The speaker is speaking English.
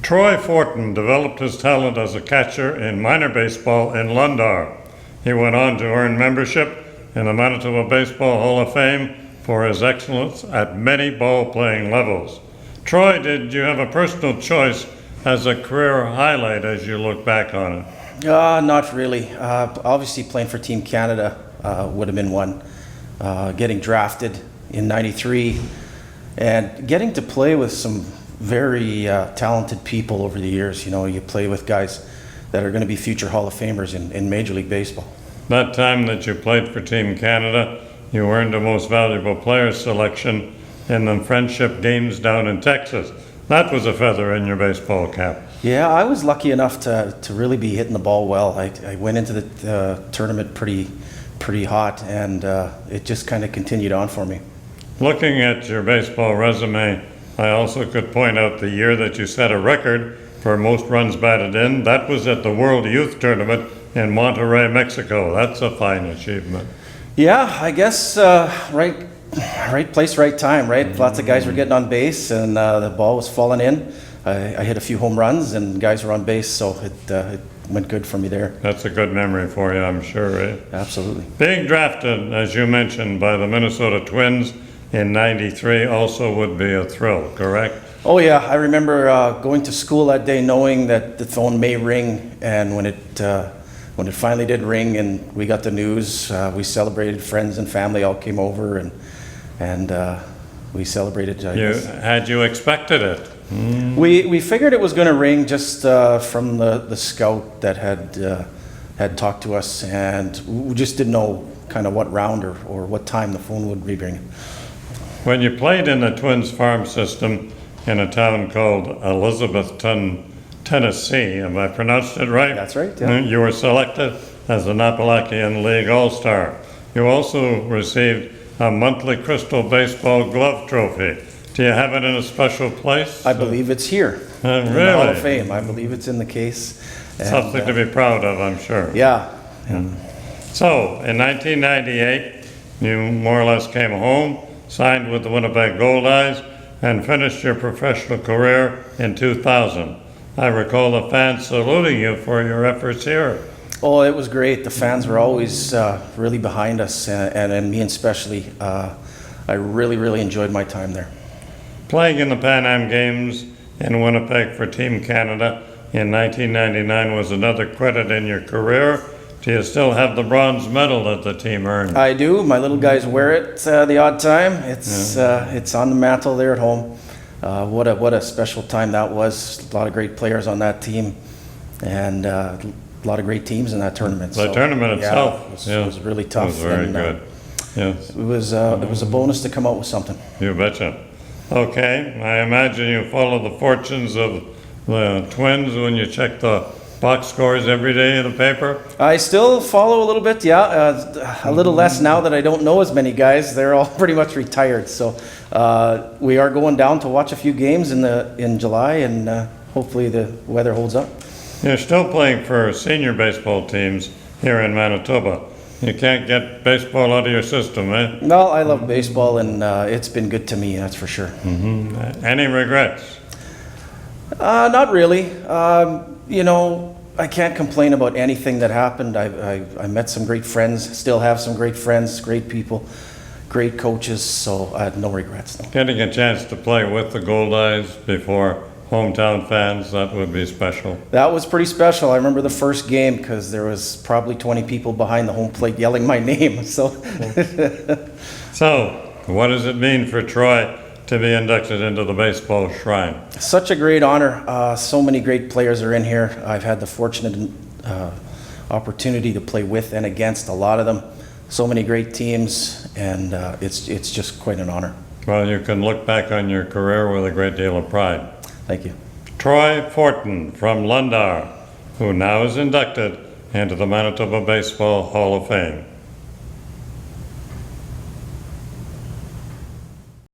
Troy Fortin developed his talent as a catcher in minor baseball in Lundar. He went on to earn membership in the Manitoba Baseball Hall of Fame for his excellence at many ball-playing levels. Troy, did you have a personal choice as a career highlight as you look back on it? Not really. Obviously playing for Team Canada would have been one. Getting drafted in '93 and getting to play with some very talented people over the years. You know, you play with guys that are going to be future Hall of Famers in Major League Baseball. That time that you played for Team Canada, you earned the Most Valuable Player selection in the Friendship Games down in Texas. That was a feather in your baseball cap. Yeah, I was lucky enough to really be hitting the ball well. I went into the tournament pretty hot, and it just kind of continued on for me. Looking at your baseball resume, I also could point out the year that you set a record for most runs batted in. That was at the World Youth Tournament in Monterrey, Mexico. That's a fine achievement. Yeah, I guess right place, right time, right? Lots of guys were getting on base, and the ball was falling in. I hit a few home runs, and guys were on base, so it went good for me there. That's a good memory for you, I'm sure. Eh? Absolutely. Being drafted, as you mentioned, by the Minnesota Twins in '93 also would be a thrill, correct? Oh yeah, I remember going to school that day knowing that the phone may ring, and when it finally did ring and we got the news, we celebrated. Friends and family all came over, and we celebrated. Had you expected it? We figured it was going to ring just from the scout that had talked to us, and we just didn't know kind of what round or what time the phone would be ringing. When you played in the Twins farm system in a town called Elizabethton, Tennessee, have I pronounced it right? That's right, yeah. You were selected as an Appalachian League All-Star. You also received a monthly Crystal Baseball Glove Trophy. Do you have it in a special place? I believe it's here. Really? In the Hall of Fame. I believe it's in the case. Something to be proud of, I'm sure. Yeah. So, in 1998, you more or less came home, signed with the Winnipeg Goldeyes, and finished your professional career in 2000. I recall the fans saluting you for your efforts here. Oh, it was great. The fans were always really behind us, and me especially. I really enjoyed my time there. Playing in the Pan Am Games in Winnipeg for Team Canada in 1999 was another credit in your career. Do you still have the bronze medal that the team earned? I do. My little guys wear it the odd time. It's on the mantle there at home. What a special time that was. A lot of great players on that team, and a lot of great teams in that tournament. The tournament itself was really tough. It was very good. Yes. It was a bonus to come out with something. You betcha. Okay, I imagine you follow the fortunes of the Twins when you check the box scores every day in the paper? I still follow a little bit, yeah. A little less now that I don't know as many guys. They're all pretty much retired. So we are going down to watch a few games in July, and hopefully the weather holds up. You're still playing for senior baseball teams here in Manitoba. You can't get baseball out of your system, eh? Well, I love baseball, and it's been good to me, that's for sure. Mm-hmm. Any regrets? Not really. You know, I can't complain about anything that happened. I met some great friends, still have some great friends, great people, great coaches, so I had no regrets. No. Getting a chance to play with the Goldeyes before hometown fans, that would be special. That was pretty special. I remember the first game because there was probably 20 people behind the home plate yelling my name. So, what does it mean for Troy to be inducted into the baseball shrine? Such a great honor. So many great players are in here. I've had the fortunate opportunity to play with and against a lot of them. So many great teams, and it's just quite an honor. Well, you can look back on your career with a great deal of pride. Thank you. Troy Fortin from Lundar, who now is inducted into the Manitoba Baseball Hall of Fame.